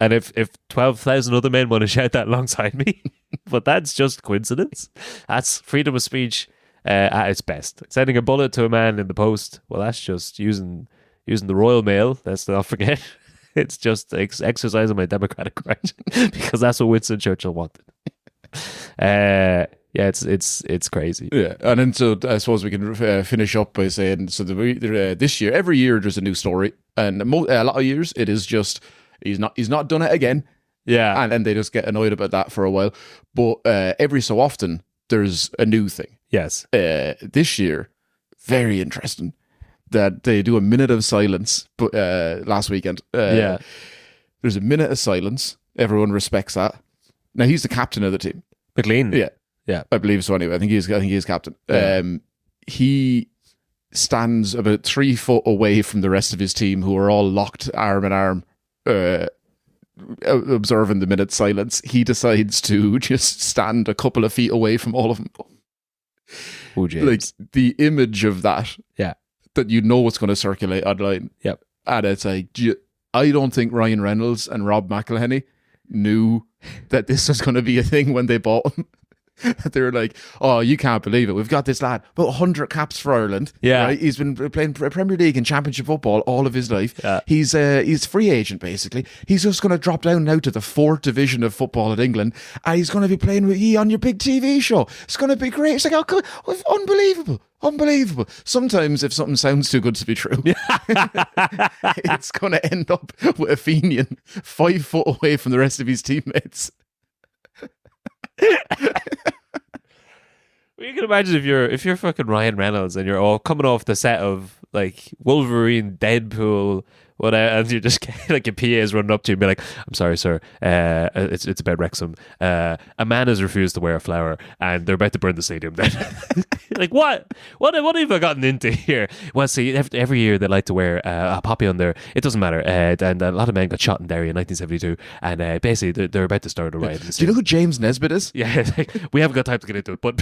And if 12,000 other men want to shout that alongside me, but that's just coincidence. That's freedom of speech at its best. Sending a bullet to a man in the post, well, that's just using the Royal Mail. Let's not forget. It's just exercising my democratic right because that's what Winston Churchill wanted. It's crazy. Yeah, and then so I suppose we can finish up by saying this year, every year there's a new story, and a lot of years it is just. He's not done it again. Yeah. And then they just get annoyed about that for a while. But every so often, there's a new thing. Yes. This year, very interesting, that they do a minute of silence. But last weekend, Yeah. there's a minute of silence. Everyone respects that. Now he's the captain of the team. McLean. Yeah, Yeah. I believe so. Anyway, I think he is captain. Yeah. He stands about 3 foot away from the rest of his team, who are all locked arm in arm, observing the minute silence. He decides to just stand a couple of feet away from all of them. Oh, James. Like the image of that. Yeah. That you know it's going to circulate online. Yep. And it's like, I don't think Ryan Reynolds and Rob McElhenney knew that this was going to be a thing when they bought him. They were like, oh, you can't believe it. We've got this lad, about 100 caps for Ireland. Yeah. Right? He's been playing Premier League and Championship football all of his life. Yeah. He's free agent, basically. He's just going to drop down now to the 4th division of football in England, and he's going to be playing with you on your big TV show. It's going to be great. It's like, oh, good. Unbelievable. Unbelievable. Sometimes if something sounds too good to be true, it's going to end up with a Fenian 5 foot away from the rest of his teammates. Well, you can imagine if you're fucking Ryan Reynolds and you're all coming off the set of like Wolverine, Deadpool, whatever, and you're just like your PA is running up to you and be like, "I'm sorry, sir, it's about Wrexham. A man has refused to wear a flower, and they're about to burn the stadium down." Like what have I gotten into here? Well, see, every year they like to wear a poppy on there. It doesn't matter, and a lot of men got shot in Derry in 1972, and basically they're about to start a riot. Do you know who James Nesbitt is? Yeah, it's like, we haven't got time to get into it, but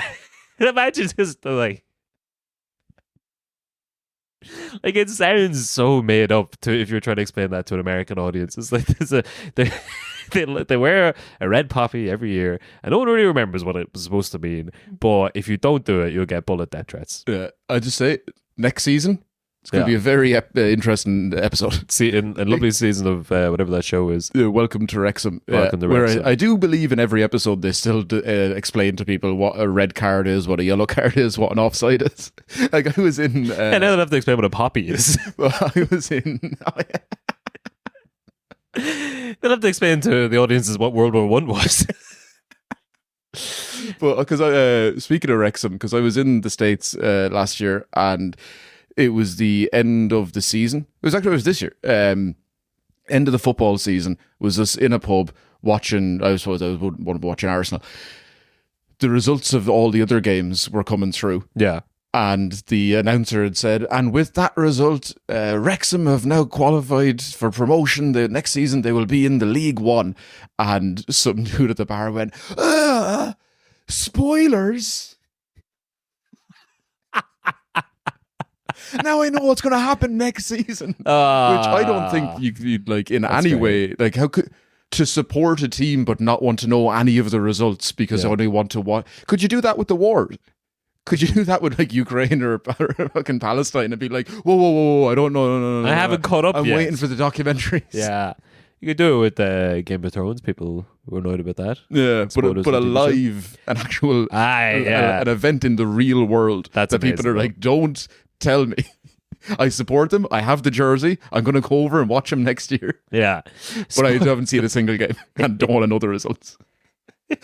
imagine just like it sounds so made up to if you're trying to explain that to an American audience. It's like they wear a red poppy every year, and no one really remembers what it was supposed to mean. But if you don't do it, you'll get bullet death threats. Yeah, I just say next season it's going to be a very interesting episode. See, in a lovely season of whatever that show is. Welcome to Wrexham. Welcome to where Wrexham. I do believe in every episode they still explain to people what a red card is, what a yellow card is, what an offside is. Like I was in... and now they'll have to explain what a poppy is. I was in... They'll have to explain to the audiences what World War I was. But because speaking of Wrexham, because I was in the States last year, and it was the end of the season. It was this year. End of the football season. Was us in a pub watching. I suppose I was watching Arsenal. The results of all the other games were coming through. Yeah. And the announcer had said, and with that result, Wrexham have now qualified for promotion. The next season they will be in the League One. And some dude at the bar went, spoilers. Now I know what's going to happen next season. Which I don't think you'd like in any way. Like, how could... to support a team but not want to know any of the results because you only want to watch. Could you do that with the war? Could you do that with like Ukraine or fucking Palestine and be like, whoa, I don't know, no, I haven't caught up I'm yet. waiting for the documentaries. Yeah. You could do it with Game of Thrones. People were annoyed about that. Yeah, Spoilers but a for TV live, an actual, an event in the real world. That's that people are like, don't tell me. I support them. I have the jersey. I'm going to go over and watch them next year. Yeah. But I haven't seen a single game and don't want to know the results.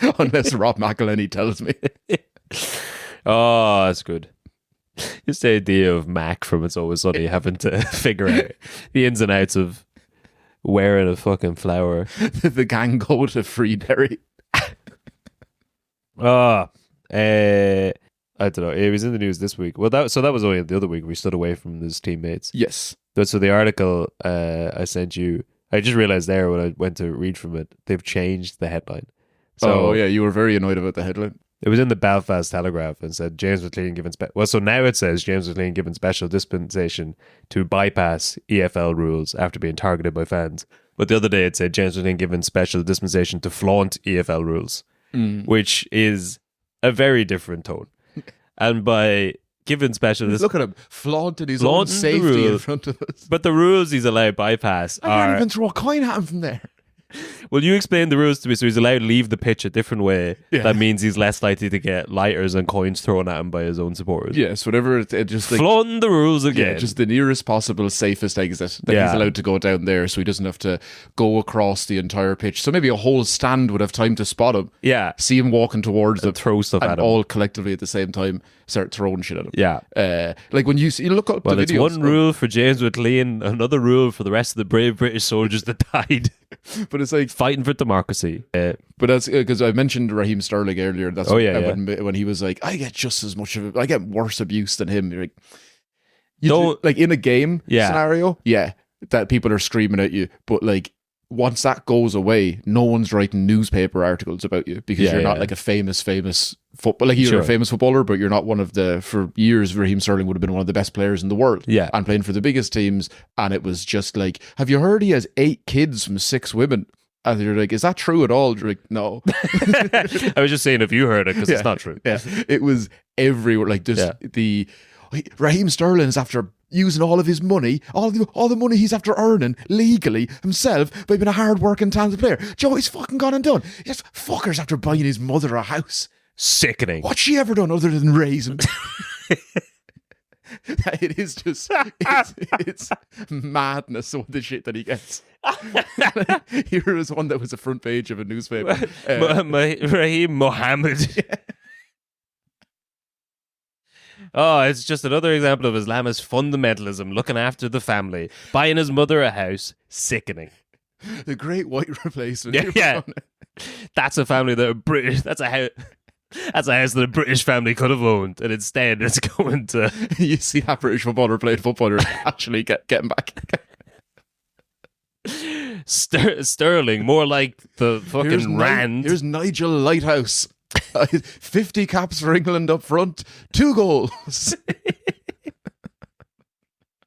Unless Rob McElhenney tells me. Oh, that's good. Just the idea of Mac from It's Always Sunny having to figure out the ins and outs of wearing a fucking flower. The gang go to free Derry. I don't know. It was in the news this week. Well, that was only the other week we stood away from his teammates. Yes. So the article I sent you, I just realized there when I went to read from it, they've changed the headline. So you were very annoyed about the headline. It was in the Belfast Telegraph and said James McClean given so now it says James McClean given special dispensation to bypass EFL rules after being targeted by fans. But the other day it said James McClean given special dispensation to flaunt EFL rules, which is a very different tone. And by given special... Look at him, flaunting his own safety in front of us. But the rules he's allowed bypass I can't even throw a coin at him from there. Well, you explain the rules to me. So he's allowed to leave the pitch a different way. Yeah. That means he's less likely to get lighters and coins thrown at him by his own supporters. Yes, whatever. It just like Flaunting the rules again. yeah, just the nearest possible safest exit that he's allowed to go down there, so he doesn't have to go across the entire pitch. So maybe a whole stand would have time to spot him. Yeah. See him walking towards them, throw stuff and at him. all collectively at the same time start throwing shit at him. Yeah. Like when you see, you look up Well, the it's videos. one rule for James McClean, another rule for the rest of the brave British soldiers that died But it's like, fighting for democracy. but that's because I mentioned Raheem Sterling earlier. That's when he was like, I get just as much of it, I get worse abuse than him. You're like, like in a game scenario, that people are screaming at you, but like once that goes away, no one's writing newspaper articles about you because you're not like a famous football. Like you're a famous footballer, but you're not one of the. For years, Raheem Sterling would have been one of the best players in the world. Yeah, and playing for the biggest teams. And it was just like, have you heard he has 8 kids from 6 women? And you're like, is that true at all? You're like, no. I was just saying if you heard it because it's not true. Yeah, it was everywhere. Like just Raheem Sterling is after using all of his money, all the money he's after earning legally himself by being a hard-working, talented player. Joe, he's fucking gone and done. Yes, fuckers after buying his mother a house. Sickening. What's she ever done other than raising? It is just, it's madness, what the shit that he gets. Here is one that was the front page of a newspaper. Raheem Mohammed. Oh, it's just another example of Islamist fundamentalism, looking after the family, buying his mother a house. Sickening. The great white replacement. Yeah. That's a family that British. That's a house. That's a house that a British family could have owned, and instead it's going to. You see that British footballer playing footballer actually getting back. Sterling, more like the fucking Rand. Here's Nigel Lighthouse. 50 caps for England up front, 2 goals.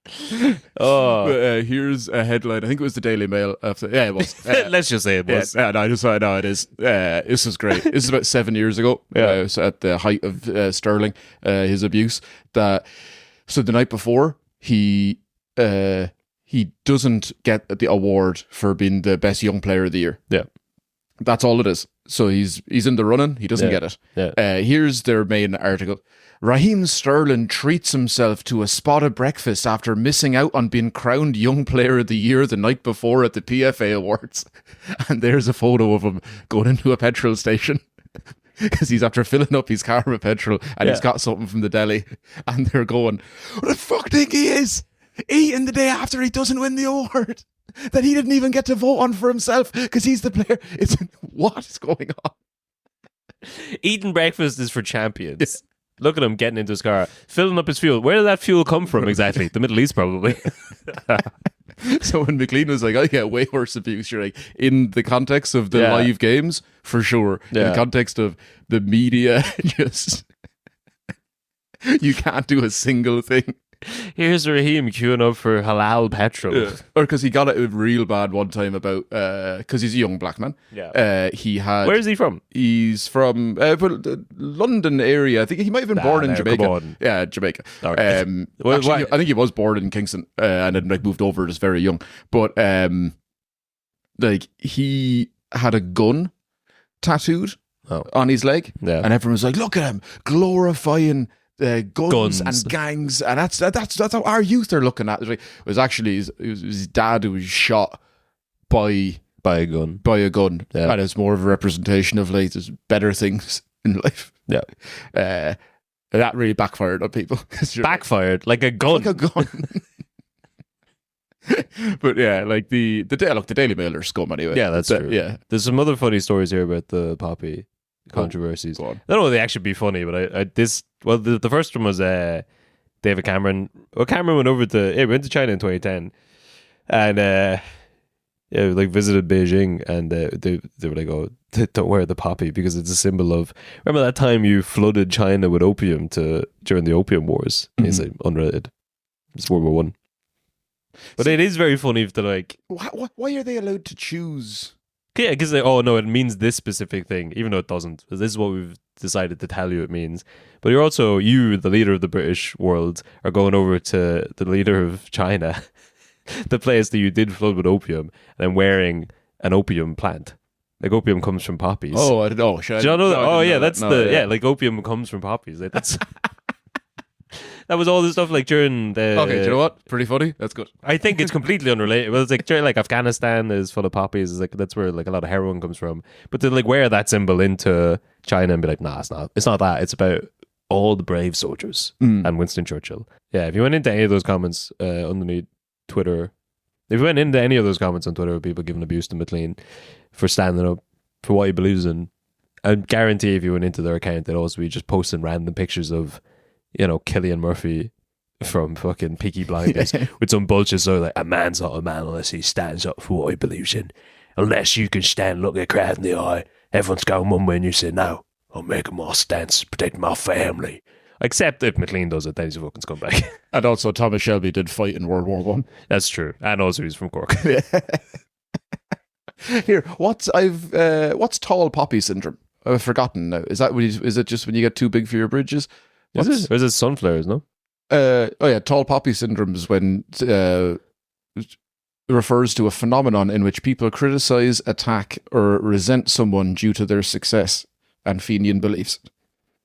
Here's a headline. I think it was the Daily Mail. It was. Let's just say it was. No, it is. This was great. This is about 7 years ago. So at the height of Sterling, his abuse. So the night before, he doesn't get the award for being the best young player of the year. Yeah. That's all it is. So he's in the running. He doesn't get it. Yeah. Here's their main article. Raheem Sterling treats himself to a spotted breakfast after missing out on being crowned Young Player of the Year the night before at the PFA Awards. And there's a photo of him going into a petrol station because he's after filling up his car with petrol and he's got something from the deli. And they're going, what the fuck think he is? Eating the day after he doesn't win the award that he didn't even get to vote on for himself because he's the player. It's what is going on? Eating breakfast is for champions. Yeah. Look at him getting into his car, filling up his fuel. Where did that fuel come from exactly? The Middle East, probably. So when McLean was like, I get way worse abuse, you're like, in the context of the live games, for sure. In the context of the media, just you can't do a single thing. Here's Raheem queuing up for halal petrol. Yeah. Or because he got it real bad one time about, because he's a young black man. Yeah. He had. Where is he from? He's from London area. I think he might have been born in Jamaica. Yeah, Jamaica. Right. Actually, I think he was born in Kingston and then like moved over just very young. But like he had a gun tattooed on his leg, and everyone was like, "Look at him glorifying." Guns and gangs, and that's how our youth are looking at it. It was actually his dad who was shot by a gun, and it's more of a representation of like there's better things in life. That really backfired on people. Backfired like a gun, But yeah, like the Daily Mail are scum anyway. Yeah, that's true. Yeah, there's some other funny stories here about the poppy controversies. I don't know if they actually be funny, but the first one was David Cameron. Well, Cameron went over to went to China in 2010, and like visited Beijing, and they were like, "Oh, don't wear the poppy because it's a symbol of." Remember that time you flooded China with opium during the Opium Wars? Mm-hmm. He's like, unrelated. It's World War One. But it is very funny if they're like, why are they allowed to choose? Yeah, because it means this specific thing, even though it doesn't. This is what we've decided to tell you it means. But you, the leader of the British world, are going over to the leader of China, the place that you did flood with opium, and wearing an opium plant. Like opium comes from poppies. Oh, I don't know. Do you not know that? Oh yeah, that's like opium comes from poppies. Like that's that was all the stuff like during the. Okay, do you know what? Pretty funny. That's good. I think it's completely unrelated. Well, it's like during, like Afghanistan is full of poppies. It's like that's where like a lot of heroin comes from. But to like wear that symbol into China and be like, nah, it's not. It's not that. It's about all the brave soldiers and Winston Churchill. Yeah, if you went into any of those comments underneath Twitter, if you went into any of those comments on Twitter, people giving abuse to McClean for standing up for what he believes in, I guarantee if you went into their account, they'd also be just posting random pictures of, you know, Cillian Murphy from fucking Peaky Blinders with some bullshit. So like, a man's not a man unless he stands up for what he believes in. Unless you can stand, look a crowd in the eye, everyone's going one way and you say, no, I'm making my stance, protecting my family. Except if McClean does it, then he's a fucking scumbag. And also Thomas Shelby did fight in World War One. That's true. And also he's from Cork. Here, what's tall poppy syndrome? I've forgotten now. Is it just when you get too big for your bridges? Is it? Or is it sunflowers, no? Tall poppy syndrome is when refers to a phenomenon in which people criticize, attack, or resent someone due to their success and Fenian beliefs.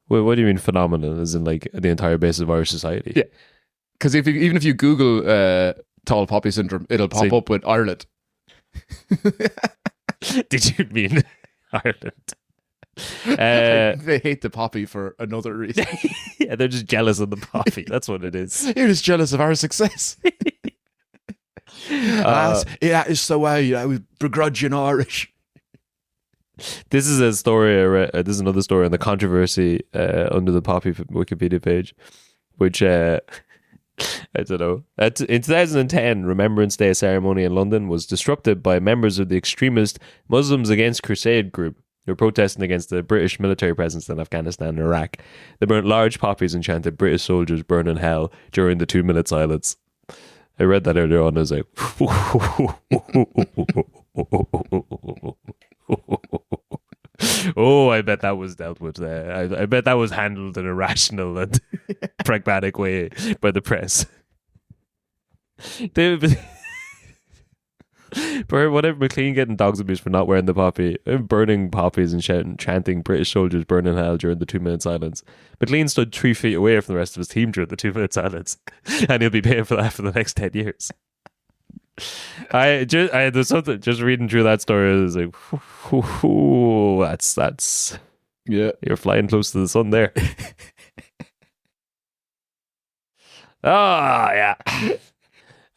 Wait, what do you mean phenomenon? As in like the entire basis of Irish society? Yeah. Because even if you Google tall poppy syndrome, it'll pop up with Ireland. Did you mean Ireland? They hate the poppy for another reason. Yeah, they're just jealous of the poppy. That's what it is. They're just jealous of our success. That is so we begrudging Irish. This is a story I read. This is another story on the controversy under the poppy Wikipedia page, which I don't know. In 2010, Remembrance Day ceremony in London was disrupted by members of the extremist Muslims Against Crusade group who were protesting against the British military presence in Afghanistan and Iraq. They burnt large poppies and chanted "British soldiers burn in hell" during the 2-minute silence. I read that earlier on. I was like, oh, I bet that was dealt with there. I bet that was handled in a rational and pragmatic way by the press. But whatever, McClean getting dogs abuse for not wearing the poppy, burning poppies and chanting "British soldiers burn in hell" during the 2-minute silence. McClean stood 3 feet away from the rest of his team during the 2-minute silence, and he'll be paying for that for the next 10 years. There's something just reading through that story. I was like, that's yeah, you're flying close to the sun there. Yeah.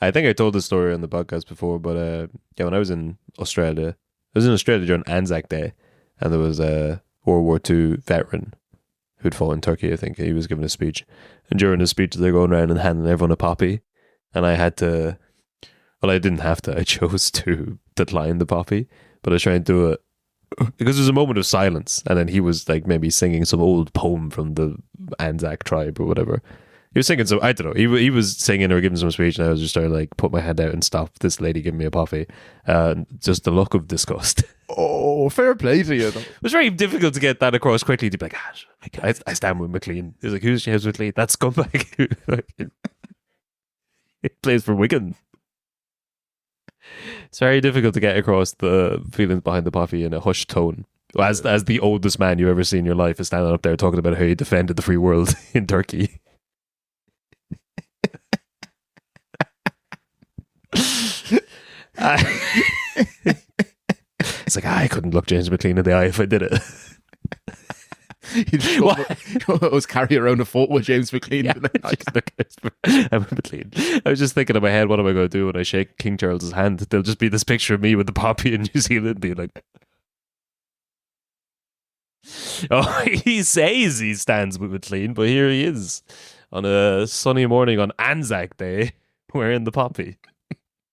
I think I told this story on the podcast before, but when I was in Australia, during Anzac Day, and there was a World War II veteran who'd fought in Turkey. I think he was giving a speech, and during his speech, they're going around and handing everyone a poppy, and I had to. Well, I didn't have to. I chose to decline the poppy, but I was trying to do it because there was a moment of silence, and then he was like maybe singing some old poem from the Anzac tribe or whatever. He was singing some, I don't know, he was singing or giving some speech, and I was just trying to like put my hand out and stop this lady giving me a poppy. Just the look of disgust. Oh, fair play to you, though. It was very difficult to get that across quickly, to be like, I stand with McClean. He was like, who's James McClean? That scumbag. He plays for Wigan. It's very difficult to get across the feelings behind the poppy in a hushed tone. As the oldest man you've ever seen in your life is standing up there talking about how he defended the free world in Turkey. It's like, I couldn't look James McClean in the eye if I did it. I was carrying around a photo with James McClean. Yeah, I'm McClean. I was just thinking in my head, what am I going to do when I shake King Charles's hand? There'll just be this picture of me with the poppy in New Zealand being like, oh, he says he stands with McClean, but here he is on a sunny morning on Anzac Day wearing the poppy.